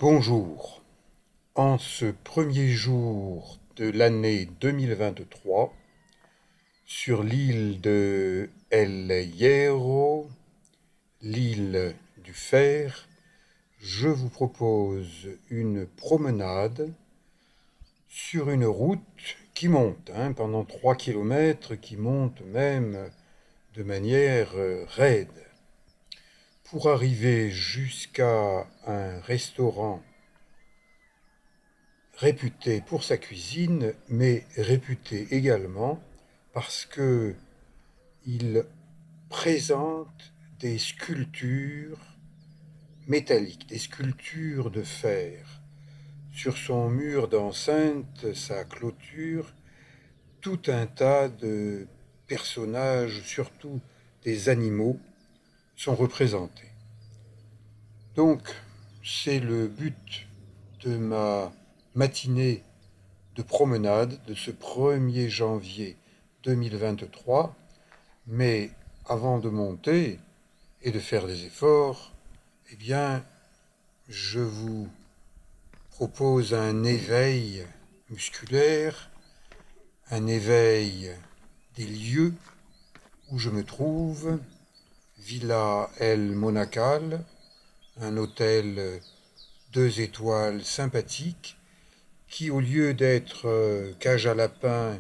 Bonjour. En ce premier jour de l'année 2023, sur l'île de El Hierro, l'île du Fer, je vous propose une promenade sur une route qui monte, pendant 3 kilomètres, qui monte même de manière raide, pour arriver jusqu'à un restaurant réputé pour sa cuisine, mais réputé également parce que il présente des sculptures métalliques, des sculptures de fer. Sur son mur d'enceinte, sa clôture, tout un tas de personnages, surtout des animaux, sont représentés. Donc, c'est le but de ma matinée de promenade de ce 1er janvier 2023, mais avant de monter et de faire des efforts, eh bien, je vous propose un éveil musculaire, un éveil des lieux où je me trouve, Villa El Monacal, un hôtel 2 étoiles sympathique, qui, au lieu d'être cage à lapins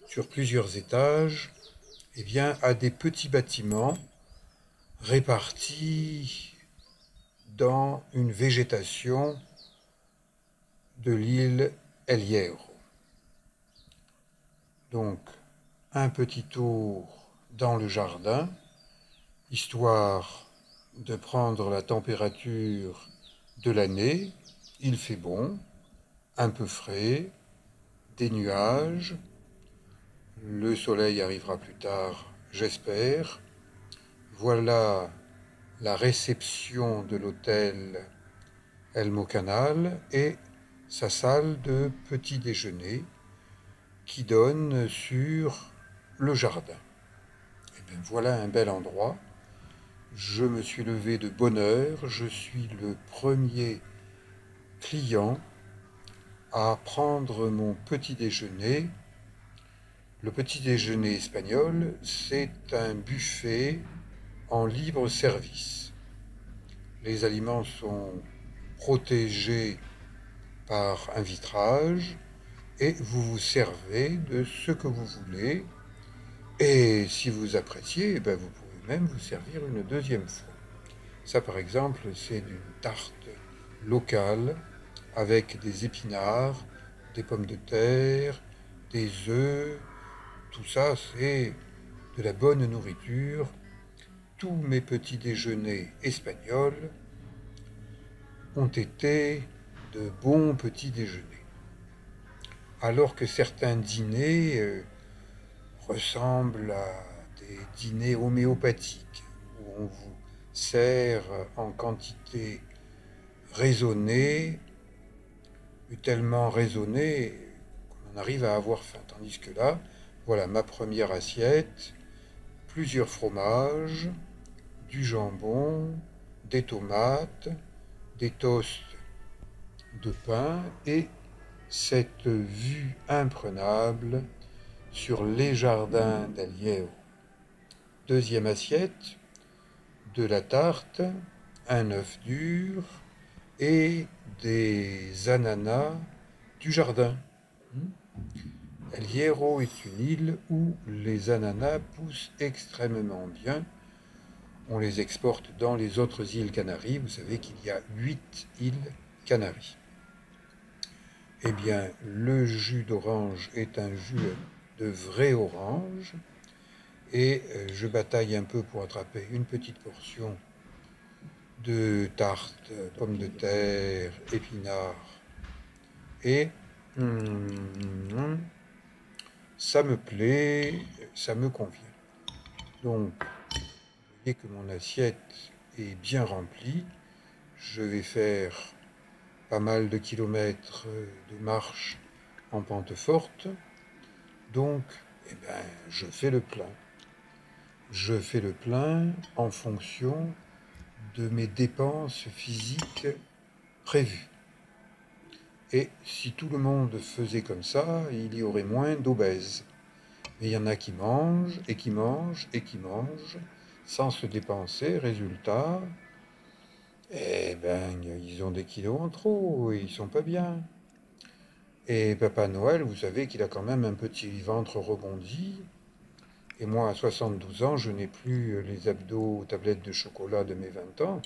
sur plusieurs étages, eh bien, a des petits bâtiments répartis dans une végétation de l'île El Hierro. Donc, un petit tour dans le jardin, histoire de prendre la température de l'année. Il fait bon, un peu frais, des nuages. Le soleil arrivera plus tard, j'espère. Voilà la réception de l'hôtel El Mocanal et sa salle de petit déjeuner qui donne sur le jardin. Et bien voilà un bel endroit. Je me suis levé de bonne heure. Je suis le premier client à prendre mon petit déjeuner. Le petit déjeuner espagnol, c'est un buffet en libre service. Les aliments sont protégés par un vitrage et vous vous servez de ce que vous voulez. Et si vous appréciez, vous pouvez même vous servir une deuxième fois. Ça, par exemple, c'est une tarte locale avec des épinards, des pommes de terre, des œufs. Tout ça, c'est de la bonne nourriture. Tous mes petits déjeuners espagnols ont été de bons petits déjeuners. Alors que certains dîners ressemblent à des dîners homéopathiques, où on vous sert en quantité raisonnée, mais tellement raisonnée qu'on en arrive à avoir faim. Tandis que là, voilà ma première assiette, plusieurs fromages, du jambon, des tomates, des toasts de pain et cette vue imprenable sur les jardins d'El Hierro. Deuxième assiette, de la tarte, un œuf dur et des ananas du jardin. El Hierro est une île où les ananas poussent extrêmement bien. On les exporte dans les autres îles Canaries. Vous savez qu'il y a 8 îles Canaries. Eh bien, le jus d'orange est un jus de vrai orange. Et je bataille un peu pour attraper une petite portion de tarte, pommes de terre, épinards. Et ça me plaît, ça me convient. Donc, vous voyez que mon assiette est bien remplie. Je vais faire pas mal de kilomètres de marche en pente forte. Donc, je fais le plein. Je fais le plein en fonction de mes dépenses physiques prévues. Et si tout le monde faisait comme ça, il y aurait moins d'obèses. Mais il y en a qui mangent et qui mangent et qui mangent sans se dépenser. Résultat, eh ben, ils ont des kilos en trop et ils sont pas bien. Et Papa Noël, vous savez qu'il a quand même un petit ventre rebondi. Et moi, à 72 ans, je n'ai plus les abdos aux tablettes de chocolat de mes 20 ans.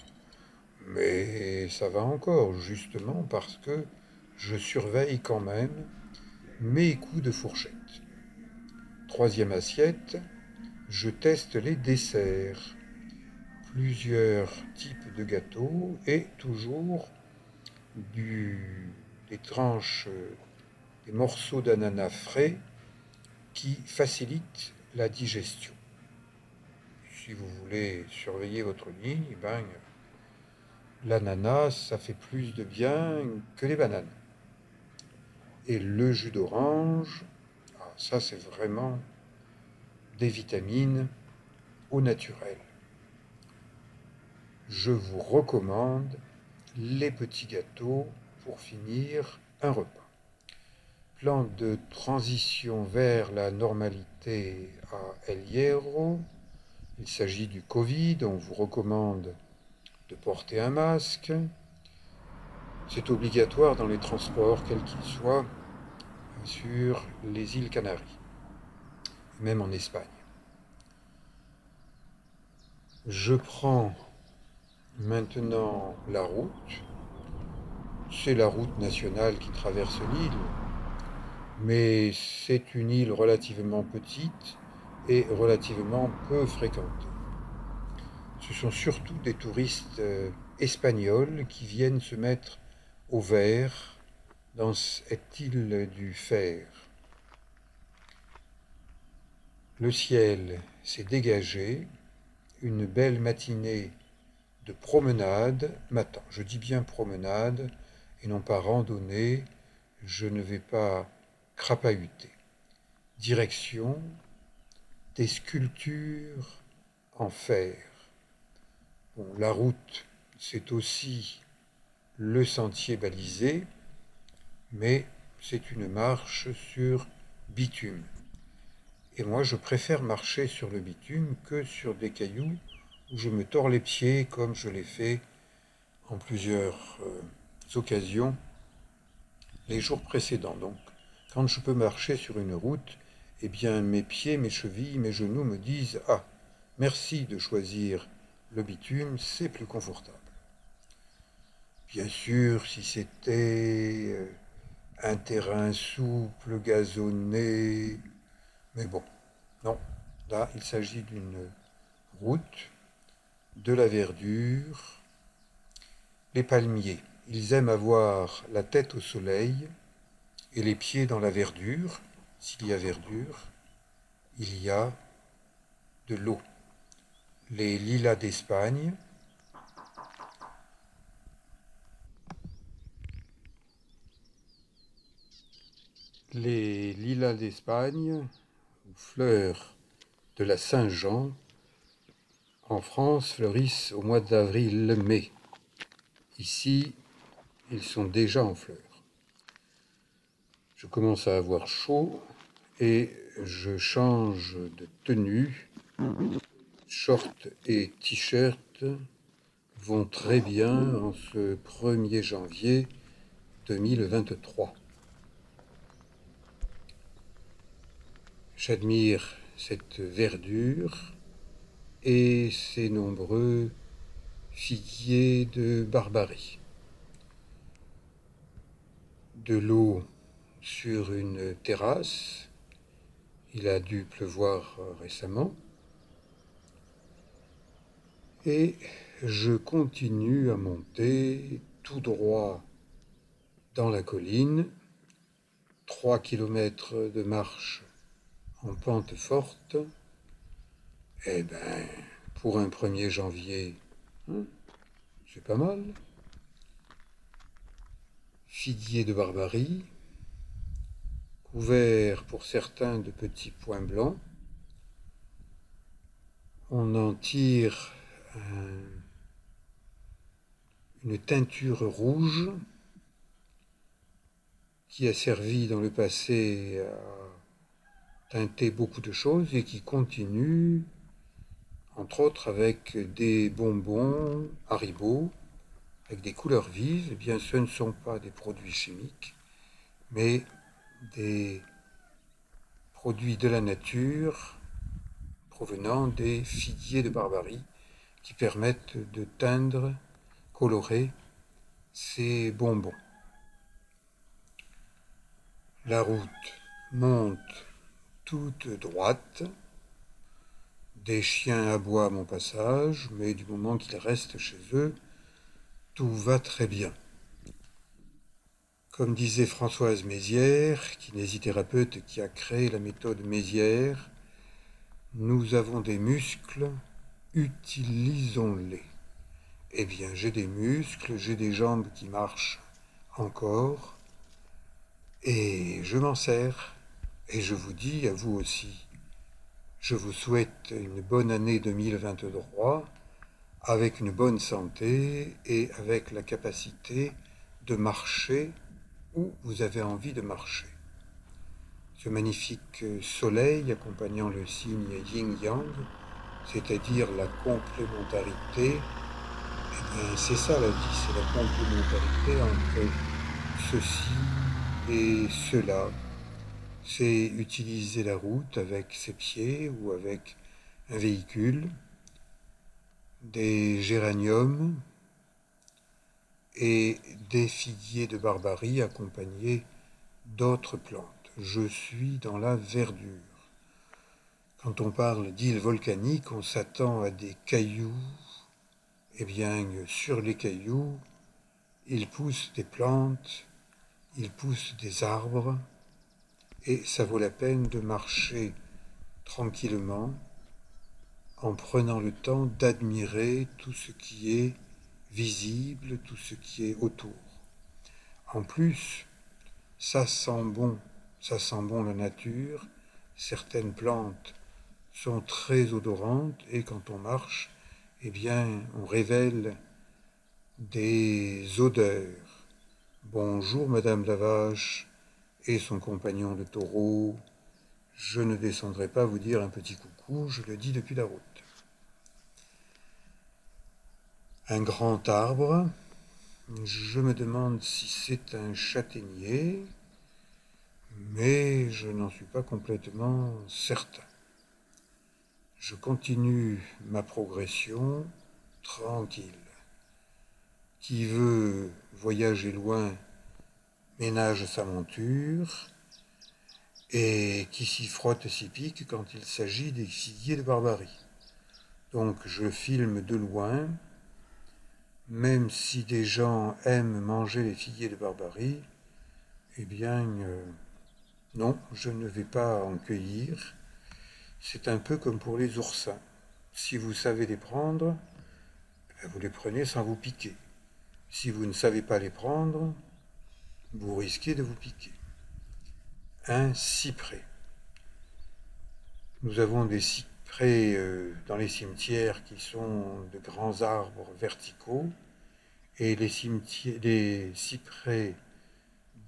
Mais ça va encore, justement parce que je surveille quand même mes coups de fourchette. Troisième assiette, je teste les desserts. Plusieurs types de gâteaux et toujours des tranches, des morceaux d'ananas frais qui facilitent la digestion. Si vous voulez surveiller votre ligne, eh ben, l'ananas, ça fait plus de bien que les bananes. Et le jus d'orange, ça c'est vraiment des vitamines au naturel. Je vous recommande les petits gâteaux pour finir un repas. Plan de transition vers la normalité à El Hierro. Il s'agit du Covid, on vous recommande de porter un masque. C'est obligatoire dans les transports, quels qu'ils soient, sur les îles Canaries, même en Espagne. Je prends maintenant la route. C'est la route nationale qui traverse l'île, mais c'est une île relativement petite et relativement peu fréquentée. Ce sont surtout des touristes espagnols qui viennent se mettre au vert dans cette île du Fer. Le ciel s'est dégagé, une belle matinée de promenade m'attend. Je dis bien promenade et non pas randonnée, je ne vais pas crapahuter. Direction des sculptures en fer. Bon, la route, c'est aussi le sentier balisé, mais c'est une marche sur bitume. Et moi, je préfère marcher sur le bitume que sur des cailloux où je me tords les pieds comme je l'ai fait en plusieurs occasions les jours précédents. Donc, quand je peux marcher sur une route, eh bien, mes pieds, mes chevilles, mes genoux me disent « Ah, merci de choisir le bitume, c'est plus confortable. » Bien sûr, si c'était un terrain souple, gazonné, mais bon, non. Là, il s'agit d'une route, de la verdure, les palmiers. Ils aiment avoir la tête au soleil et les pieds dans la verdure. S'il y a verdure, il y a de l'eau. Les lilas d'Espagne. Les lilas d'Espagne, fleurs de la Saint-Jean, en France, fleurissent au mois d'avril-mai. Ici, ils sont déjà en fleurs. Je commence à avoir chaud et je change de tenue. Shorts et t-shirt vont très bien en ce 1er janvier 2023. J'admire cette verdure et ces nombreux figuiers de Barbarie. De l'eau sur une terrasse, il a dû pleuvoir récemment, et je continue à monter tout droit dans la colline, 3 kilomètres de marche en pente forte. Eh ben, pour un 1er janvier, c'est pas mal. Figuier de Barbarie, couvert pour certains de petits points blancs. On en tire une teinture rouge qui a servi dans le passé à teinter beaucoup de choses et qui continue, entre autres avec des bonbons Haribo, avec des couleurs vives. Eh bien, ce ne sont pas des produits chimiques, mais des produits de la nature provenant des figuiers de Barbarie qui permettent de teindre, colorer ces bonbons. La route monte toute droite. Des chiens aboient à mon passage, mais du moment qu'ils restent chez eux, tout va très bien. Comme disait Françoise Mézières, kinésithérapeute qui a créé la méthode Mézières, nous avons des muscles, utilisons-les. Eh bien, j'ai des muscles, j'ai des jambes qui marchent encore, et je m'en sers. Et je vous dis, à vous aussi, je vous souhaite une bonne année 2023, avec une bonne santé et avec la capacité de marcher où vous avez envie de marcher. Ce magnifique soleil accompagnant le signe yin-yang, c'est-à-dire la complémentarité, eh bien, c'est ça la vie, c'est la complémentarité entre ceci et cela. C'est utiliser la route avec ses pieds ou avec un véhicule, des géraniums et des figuiers de Barbarie accompagnés d'autres plantes. Je suis dans la verdure. Quand on parle d'îles volcaniques, on s'attend à des cailloux. Eh bien, sur les cailloux, il pousse des plantes, il pousse des arbres, et ça vaut la peine de marcher tranquillement en prenant le temps d'admirer tout ce qui est visible, tout ce qui est autour. En plus, ça sent bon la nature. Certaines plantes sont très odorantes et quand on marche, eh bien, on révèle des odeurs. Bonjour Madame la Vache et son compagnon le taureau. Je ne descendrai pas vous dire un petit coucou, je le dis depuis la route. Un grand arbre, je me demande si c'est un châtaignier, mais je n'en suis pas complètement certain. Je continue ma progression tranquille. Qui veut voyager loin ménage sa monture, et qui s'y frotte s'y pique quand il s'agit des figuiers de Barbarie. Donc je filme de loin, même si des gens aiment manger les figuiers de Barbarie, eh bien non, je ne vais pas en cueillir. C'est un peu comme pour les oursins. Si vous savez les prendre, vous les prenez sans vous piquer. Si vous ne savez pas les prendre, vous risquez de vous piquer. Un cyprès. Nous avons des cyprès dans les cimetières qui sont de grands arbres verticaux, et les cyprès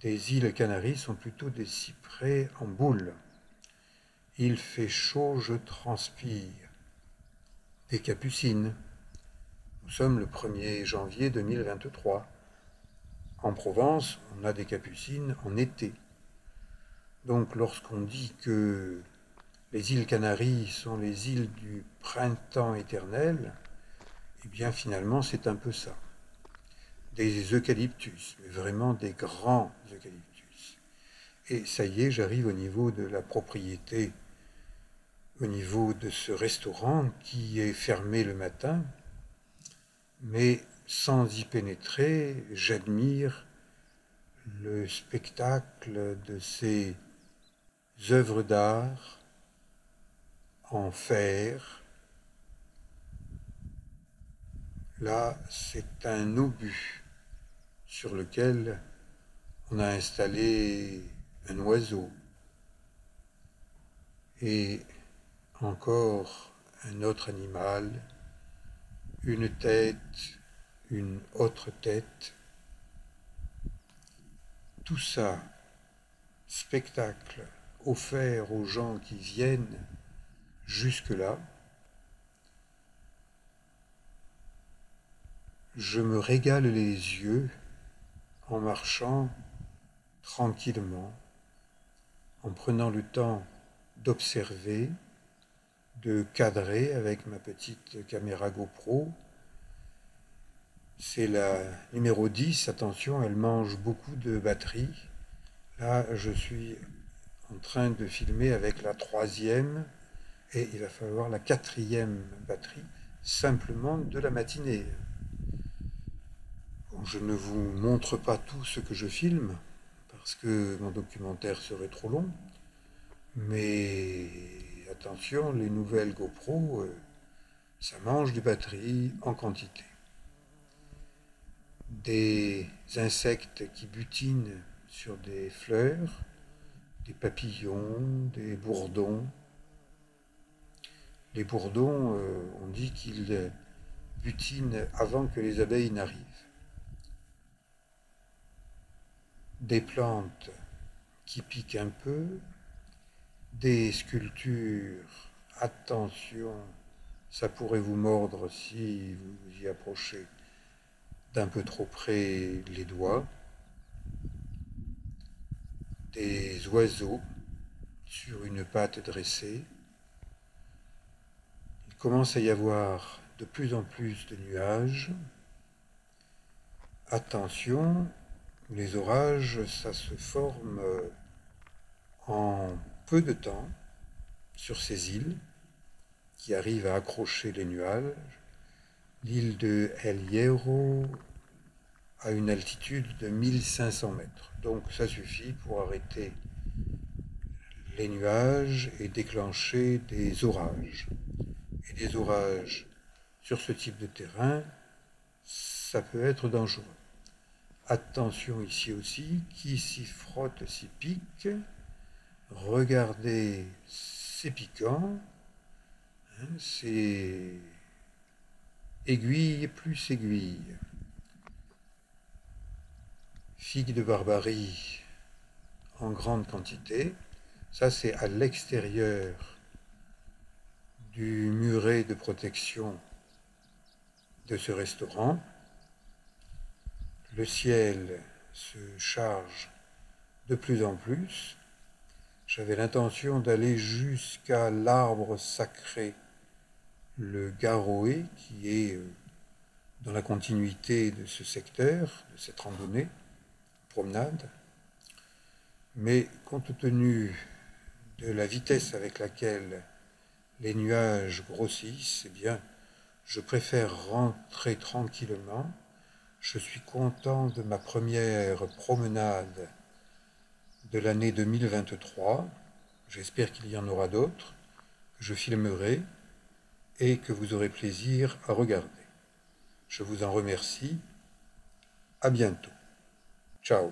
des îles Canaries sont plutôt des cyprès en boule. Il fait chaud, je transpire. Des capucines. Nous sommes le 1er janvier 2023. En Provence, on a des capucines en été. Donc lorsqu'on dit que les îles Canaries sont les îles du printemps éternel, eh bien finalement c'est un peu ça. Des eucalyptus, mais vraiment des grands eucalyptus. Et ça y est, j'arrive au niveau de la propriété, au niveau de ce restaurant qui est fermé le matin, mais sans y pénétrer, j'admire le spectacle de ces œuvres d'art en fer. Là, c'est un obus sur lequel on a installé un oiseau et encore un autre animal, une tête, une autre tête. Tout ça spectacle offert aux gens qui viennent jusque-là. Je me régale les yeux en marchant tranquillement, en prenant le temps d'observer, de cadrer avec ma petite caméra GoPro. C'est la numéro 10, attention, elle mange beaucoup de batterie. Là, je suis en train de filmer avec la 3e et il va falloir la 4e batterie, simplement de la matinée. Bon, je ne vous montre pas tout ce que je filme, parce que mon documentaire serait trop long, mais attention, les nouvelles GoPro, ça mange de batterie en quantité. Des insectes qui butinent sur des fleurs, des papillons, des bourdons. Les bourdons, on dit qu'ils butinent avant que les abeilles n'arrivent. Des plantes qui piquent un peu, des sculptures, attention, ça pourrait vous mordre si vous vous y approchez d'un peu trop près les doigts, des oiseaux sur une patte dressée. Il commence à y avoir de plus en plus de nuages. Attention, les orages, ça se forme en peu de temps sur ces îles qui arrivent à accrocher les nuages. L'île de El Hierro à une altitude de 1500 mètres. Donc ça suffit pour arrêter les nuages et déclencher des orages. Et des orages sur ce type de terrain, ça peut être dangereux. Attention ici aussi, qui s'y frotte s'y pique. Regardez, c'est piquant. C'est aiguille plus aiguille. Figues de Barbarie en grande quantité. Ça, c'est à l'extérieur du muret de protection de ce restaurant. Le ciel se charge de plus en plus. J'avais l'intention d'aller jusqu'à l'arbre sacré, le Garoé, qui est dans la continuité de ce secteur, de cette randonnée, promenade. Mais compte tenu de la vitesse avec laquelle les nuages grossissent, eh bien, je préfère rentrer tranquillement. Je suis content de ma première promenade de l'année 2023. J'espère qu'il y en aura d'autres, que je filmerai et que vous aurez plaisir à regarder. Je vous en remercie. À bientôt. Ciao.